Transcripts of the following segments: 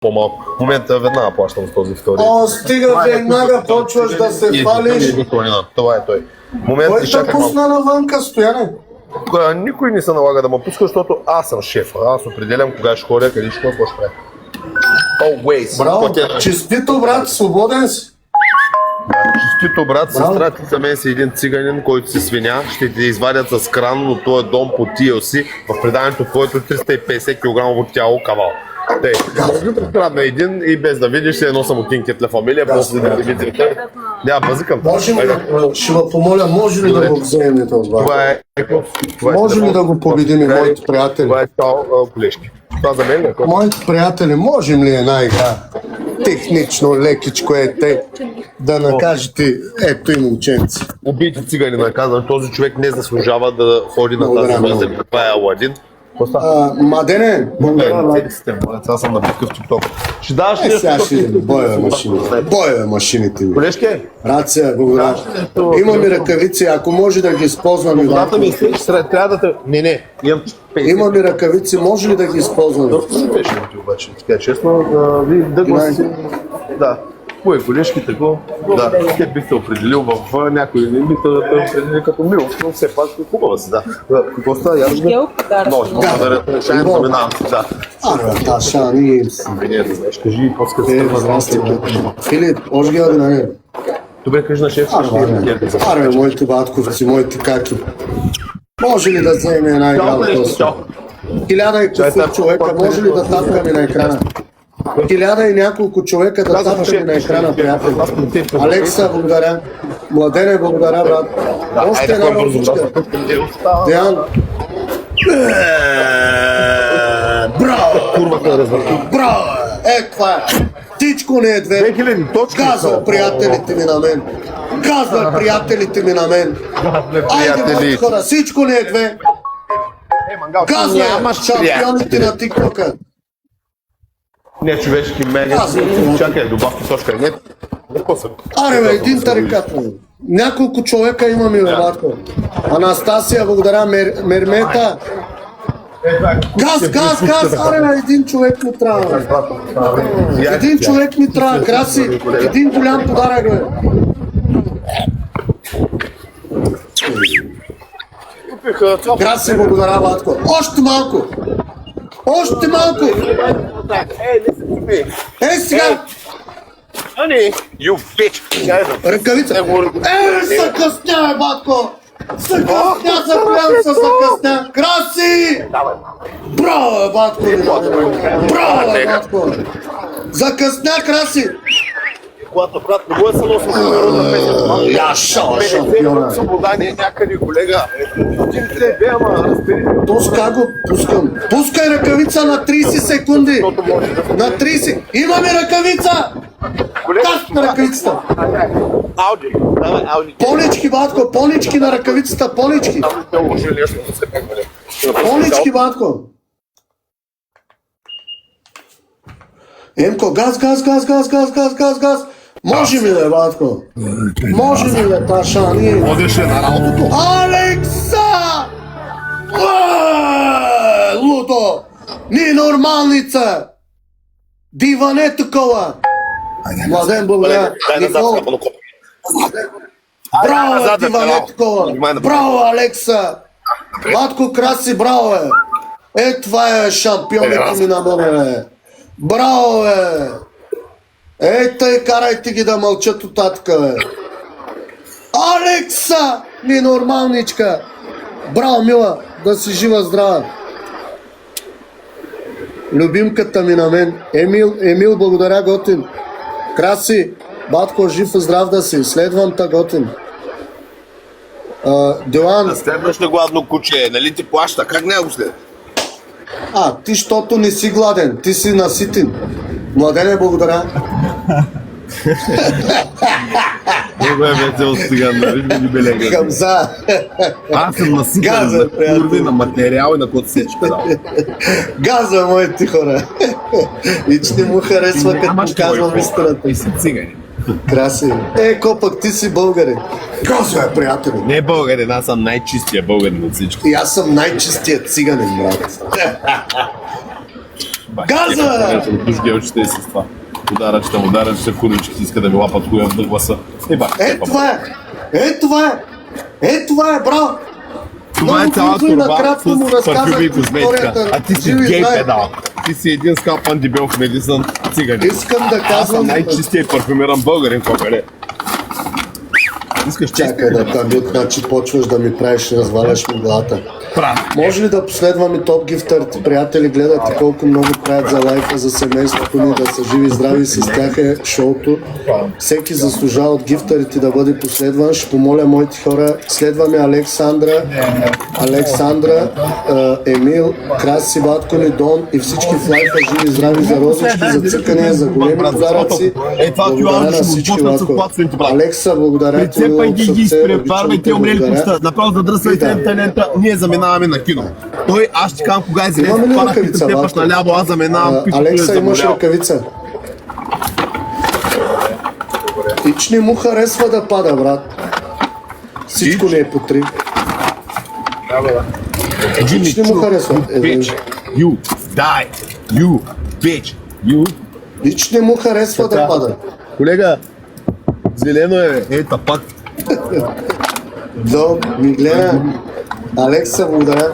по-малко. В момента веднага плащам с този втори. О, стига, веднага почваш да се хвалиш. Това е той. Кой те пусна навънка, Стояне? Никой не се налага да ме пуска, защото аз съм шеф. Аз определям кога ще ходя, къде ще ходя, какво ще правя. Браво, честито, брат, свободен си. Честито, брат, сестра ти за мен си един циганин, който си свиня, ще те извадят с кран от този дом по TLC в преданието твоето 350 кг тяло кавал. Тъй, може да прекрадна един и без да видиш се едно самотинкет на фамилия, после да видите. Няма базикам. Може ли, ще ме помоля, може ли да го вземем този бар? Може ли да го победим и моите приятели? Това е цял колежки. Това за мен е. Моите приятели, можем ли една игра? Технично, лекичко е те, да накажете, ето и момченци. Убийте цигани наказан, този човек не заслужава да ходи на тази земя. Това е Аладин. Мадене, Аз съм на такъв тикток. Ще даваш нещо? Сега ще боеве машините. Боеве машините ми. Колежки? Рация, благодаря. Имаме ръкавици, ако може да ги използваме. Водата ми изтече, трябва да те... Не, имаме ръкавици, може ли да ги използваме? Доста си беше ти обаче, така честно. Вие да си... Да. Мои колежки тако, да, те бихте определил в някой, не бихте да те определили като милост, но все пак хубава си, да. Какво става? Може, благодаря, шаем заминавам си, да. Шани. Не, да знаеш, кажи и по-скъсно. Филип, може ги да не. Добре, кажи на шеф, аре, моите батковци, моите каки. Може ли да вземем една игра от този? 1000 човека, може ли да тапкаме на екрана? 1000 и няколко човека да тапкаме на екрана, приятели. Алекса, благодаря. Младене, благодаря, брат. Още една музичка. Диан. Браво! Браво! Това е. Всичко не е две. Газва приятелите ми на мен. Газва приятелите ми на мен. Айде, хора, всичко не е две. Газва шампионите на тиктока. Не човешки мене. Чакай, добавки точка. Не. Аре, бе, един тарикат. Няколко човека имаме, бе, батко. Анастасия, благодаря. Мермета. Газ! Аре, бе, един човек ми трябва, бе. Един човек ми трябва, Краси. Един голям подарък, бе. Краси, благодаря, батко. Още малко. Още малко! Сега! You bitch! Ръкавица! Закъсня, батко! Закъсня! Краси! Браво, батко! Браво, батко! Закъсня, Краси! Когато, брат, не го е съно народна песен. Я шампиона! Свобода не е някъде, колега. Ти се бе, ама разбери. То с как го пускам? Пускай ръкавица на 30 секунди! На 30! Имаме ръкавица! Как на ръкавицата? Понички, батко! Понички на ръкавицата! Понички! Понички, батко! Емко, газ! Може ми, бе, батко? Може ми, бе, Таша, ние... Водеше на работото. Алекса! Лудо! Ненормалница! Диване такова! Младен, благодаря. Браво, диване такова! Браво, Алекса! Батко Краси, браво, е! Това е шампионите ми на мене, бе! Браво, бе! Ей, тъй, карайте ги да мълчат от татка, бе! Алекса! Ненормалничка! Браво, мила! Да си жива, здрава! Любимката ми на мен. Емил, благодаря, готин. Краси, батко, жив и здрав да си. Следвам та, готин. Дилан. Да следваш на гладно куче, нали ти плаща? Как не го след? Ти, щото не си гладен, ти си наситен. Младене, благодаря. Много е весел сега, нали ми белега. Хамза. Аз съм наситен за курви, на материал и на код сечка. Газа, моите хора. И че не му харесва, като казвам истината. И си цигани. Краси. Копък, ти си българин. Газа, приятели. Не българин, аз съм най-чистия българин от всички. И аз съм най-чистият циганин, брат. Газа! Душ гелчета и с това. Ударачета, курвички иска да ми лапат хуя в гласа. Това е! Това е, браво! Това е цяла турба с парфюми и козметика. А ти си гей педал. Ти си един скалпан дебел в медицин циганин. Искам да казвам... Аз съм най-чистия парфюмиран българин, копеле. Искаш Чакай да там, значи почваш да ми правиш, разваляш ми главата. Може ли да последваме топ гифтърите, приятели, гледате колко много правят за лайфа, за семейството ни, да са живи и здрави, с тях е шоуто. Всеки заслужава от гифтърите да бъде последван. Ще помоля моите хора, следваме Александра, Емил, Краси, Батко ни, Дон и всички в лайфа, живи и здрави, за розички, за цъкания, за големи подаръци. Благодаря на всички лайфа. Алекса, благодаря ти. Цепай ги изпрепарвайте умрели пуста. Направо задръсвайте талента. Ние заминаваме на кино. Той, аз ще казвам кога излезе. Падах като тепаш наляво, аз заминавам. Алекса, имаш ръкавица. Ич не му харесва да пада, брат. Всичко не е по 3. Ич не му харесва. You die. You bitch. You. Ич не му харесва да пада. Колега, зелено е, ета пак. До, ми гледа. Алекса, благодаря.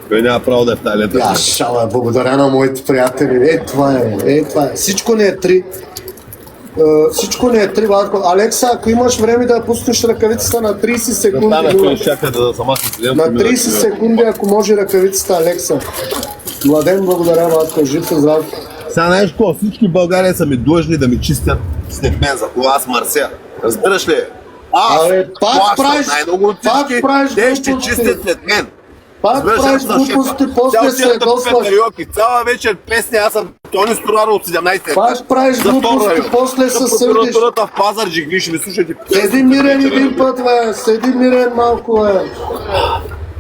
Той няма право да е в тази лета. Шала, благодаря на моите приятели. Това е. Всичко не е 3. Всичко не е 3, Владко. Алекса, ако имаш време да пуснеш ръкавицата на 30 секунди. На 30 секунди, ако може ръкавицата, Алекса. Младен, благодаря, Владко. Жив се здрав. Сега знаеш какво? Всички в България са ми длъжни да ми чистят след мен, за това аз мърся. Разбираш ли? Пак правиш те ще чистят след мен. Пак правиш глупости, после се ядосваш. Цяла вечер песни, аз съм Тони Стораро от 17. Пак правиш глупости, после се сърдиш. Прокуратурата в Пазарджик, виж, ми слушайте. Седи мирен един път, бе. Седи мирен малко, бе.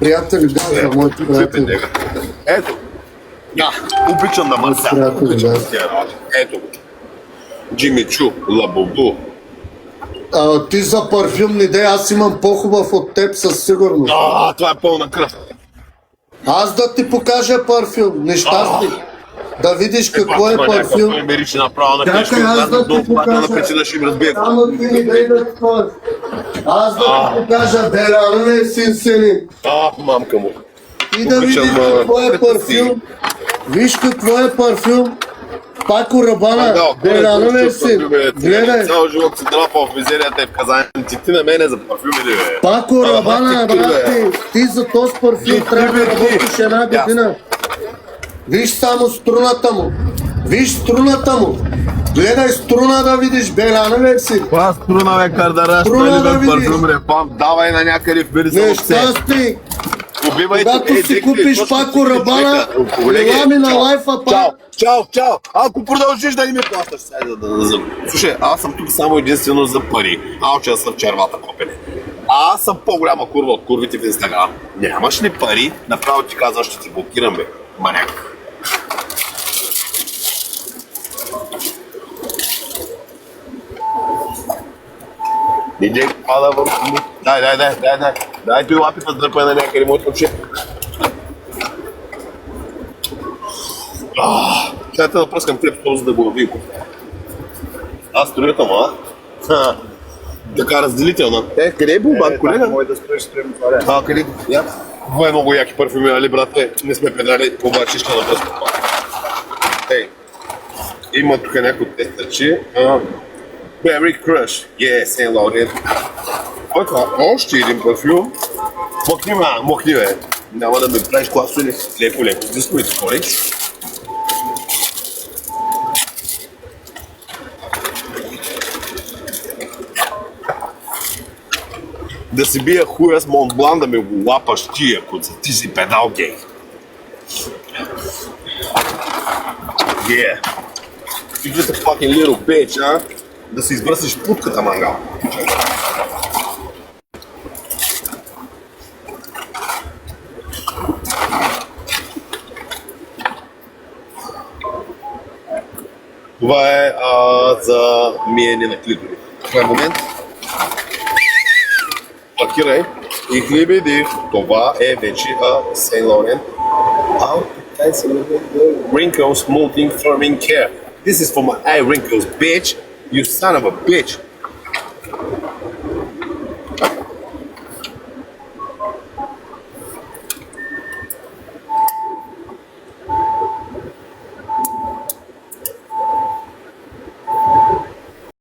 Приятели, да, моите приятели. Ето. Да, обичам да мърся. Ето го. Джимми Чу, Лабобу. Ти за парфюм не дей, аз имам по-хубав от теб със сигурност. Това е пълна кръв. Аз да ти покажа парфюм, нещастник. Да видиш какво е парфюм. Чакай, аз да ти покажа. Само ти не дай да това. Аз да ти покажа, Беляна е син. Мамка му. И да видиш какво е парфюм. Виж какво е парфюм. Пако Рабана, Беляна е син. Гледай. Цял живот си драпал в мизерията и в казанието. Ти на мене за парфюми ли, бе? Пако Рабана, брат ти за този парфюм трябва да работиш една година. Виж само струната му. Виж струната му. Гледай струна да видиш, Беляна е син. Това струна, бе, кардараш, нали бе, парфюм, репам. Давай на някъде в Бирисъл. Нещастник. Когато си купиш Пако Рабана, ела ми на лайфа пак. Чао! Ако продължиш да не ми плащаш, слушай, аз съм тук само единствено за пари. Алчен съм в червата, копеле. Аз съм по-голяма курва от курвите в Инстаграм. Нямаш ли пари? Направо ти казвам, ще ти блокирам, бе. Маняк. Иди, пада върху му. Дай. Дай той лапите да дърпа на някъде моето очи. Сега те напръскам теб, за да го навико. Аз строител, Така разделителна. Къде е Булбан, колега? Мой да строим това. Къде? Това е много яки парфюми, али, брате? Не сме педали, обаче ще напръскам това. Има тук някои тестърчи. Berry Crush. Saint Laurent. Кой това? Още един парфюм. Мохни, бе. Няма да ме правиш класоли. Леко. Дисковите хори. Да си бия хуя с Монблан, да ме го лапаш тия, куца. Ти си педал гей. You just a fucking little bitch, да си избръснеш путката, мангал. Това е за миене на клитори. Това е момент. Пакирай и хлебеди. Това е вече Saint Laurent Wrinkles, smoothing, firming care. This is for my eye wrinkles, bitch. You son of a bitch.